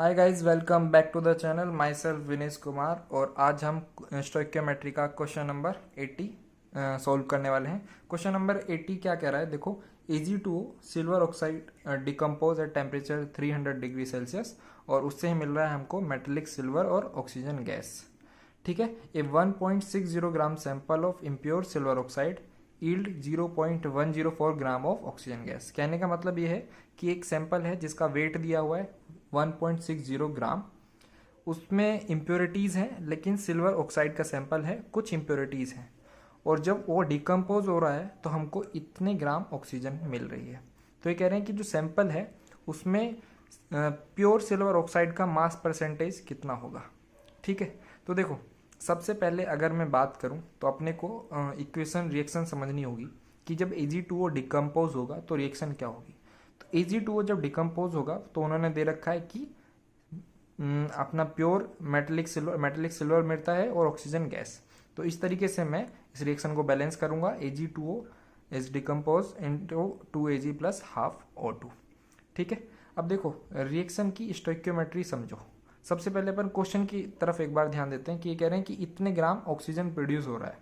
Hi guys, welcome back to the channel. Myself Vinesh Kumar. और आज हम स्टोइकियोमेट्री का क्वेश्चन नंबर 80 सॉल्व करने वाले हैं। क्वेश्चन नंबर 80 क्या कह रहा है, देखो। Ag2O silver oxide decompose at temperature 300 degree Celsius और उससे ही मिल रहा है हमको मेटेलिक सिल्वर और ऑक्सीजन गैस। ठीक है। ए 1.60 gram sample of impure silver oxide yield 0.104 gram of oxygen gas. कहने का मतलब ये है कि एक सैंपल है जिसका वेट दिया हुआ है 1.60 ग्राम। उसमें इम्प्योरिटीज़ हैं, लेकिन सिल्वर ऑक्साइड का सैंपल है, कुछ इम्प्योरिटीज़ हैं। और जब वो डिकम्पोज हो रहा है तो हमको इतने ग्राम ऑक्सीजन मिल रही है। तो ये कह रहे हैं कि जो सैंपल है उसमें प्योर सिल्वर ऑक्साइड का मास परसेंटेज कितना होगा। ठीक है। तो देखो, सबसे पहले अगर मैं बात करूं तो अपने को इक्वेशन रिएक्शन समझनी होगी कि जब Ag2O डिकम्पोज होगा तो रिएक्शन क्या होगी। तो Ag2O जब डिकम्पोज होगा तो उन्होंने दे रखा है कि अपना प्योर मेटेलिक सिल्वर मिलता है और ऑक्सीजन गैस। तो इस तरीके से मैं इस रिएक्शन को बैलेंस करूंगा। Ag2O is decompose into 2Ag plus half O2। ठीक है। अब देखो, रिएक्शन की स्टोइकियोमेट्री समझो। सबसे पहले अपन क्वेश्चन की तरफ एक बार ध्यान देते हैं कि ये कह रहे हैं कि इतने ग्राम ऑक्सीजन प्रोड्यूस हो रहा है।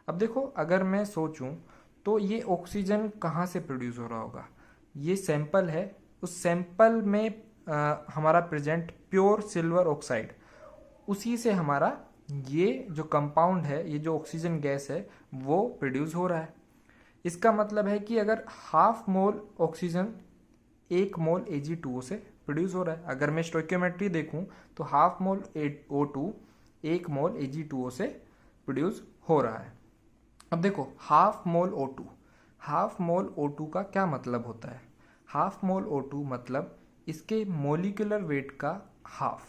अब देखो, अगर मैं सोचूं तो ये ऑक्सीजन कहाँ से प्रोड्यूस हो रहा होगा। ये सैंपल है, उस सैंपल में हमारा प्रेजेंट प्योर सिल्वर ऑक्साइड, उसी से हमारा ये जो कंपाउंड है, ये जो ऑक्सीजन गैस है, वो प्रोड्यूस हो रहा है। इसका मतलब है कि अगर हाफ मोल ऑक्सीजन 1 मोल Ag2O से प्रोड्यूस हो रहा है। अगर मैं स्टोइकियोमेट्री देखूं तो हाफ मोल O2 1 मोल Ag2O से प्रोड्यूस हो रहा है। अब देखो, हाफ मोल O2 का क्या मतलब होता है। हाफ मोल O2 मतलब इसके मोलिकुलर वेट का हाफ,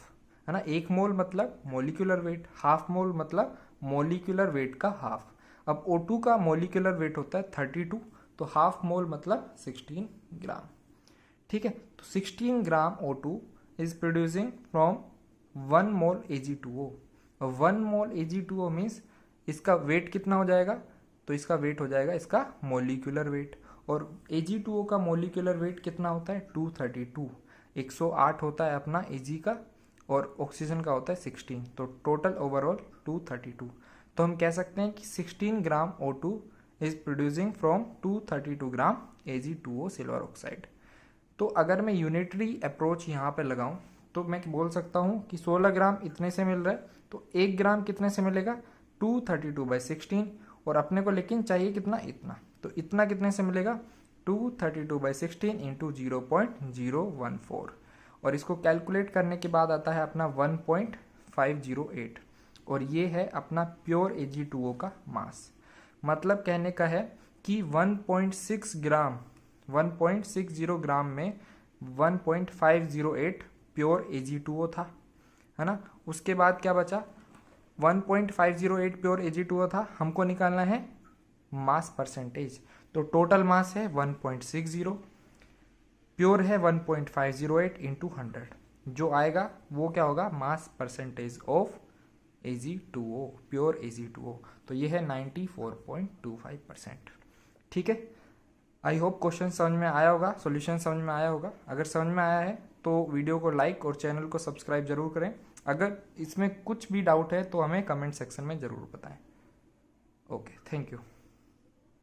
है ना। 1 मोल मतलब मोलिकुलर वेट, हाफ मोल मतलब मोलिकुलर वेट का हाफ। अब O2 का मोलिकुलर वेट होता है 32, तो हाफ मोल मतलब 16 ग्राम। ठीक है। तो 16 ग्राम O2 is producing from 1 mole Ag2O। 1 mole Ag2O means इसका वेट कितना हो जाएगा, तो इसका वेट हो जाएगा इसका मोलिकुलर वेट। और Ag2O का मोलिकुलर वेट कितना होता है 232, 108 होता है अपना Ag का, और ऑक्सीजन का होता है 16, तो टोटल ओवरऑल 232। तो हम कह सकते हैं कि 16 ग्राम O2 is producing from 232 gram Ag2O silver oxide. तो अगर मैं यूनिटरी अप्रोच यहाँ पे लगाऊं तो मैं बोल सकता हूँ कि 16 ग्राम इतने से मिल रहा है, तो 1 ग्राम कितने से मिलेगा 232/16। और अपने को लेकिन चाहिए कितना, इतना, तो इतना कितने से मिलेगा 232/16 इंटू 0.014। और इसको कैलकुलेट करने के बाद आता है अपना 1.508। और ये है अपना प्योर Ag2O का मास। मतलब कहने का है कि 1.60 ग्राम में 1.508 प्योर Ag2O था, है ना। उसके बाद क्या बचा, 1.508 प्योर Ag2O था, हमको निकालना है मास परसेंटेज। तो टोटल मास है 1.60, प्योर है 1.508 इंटू 100, जो आएगा वो क्या होगा, mass percentage of Ag2O, pure Ag2O। तो ये है 94.25%। ठीक है। आई होप क्वेश्चन समझ में आया होगा, सॉल्यूशन समझ में आया होगा। अगर समझ में आया है तो वीडियो को लाइक और चैनल को सब्सक्राइब जरूर करें। अगर इसमें कुछ भी डाउट है तो हमें कमेंट सेक्शन में ज़रूर बताएं। Okay, thank you.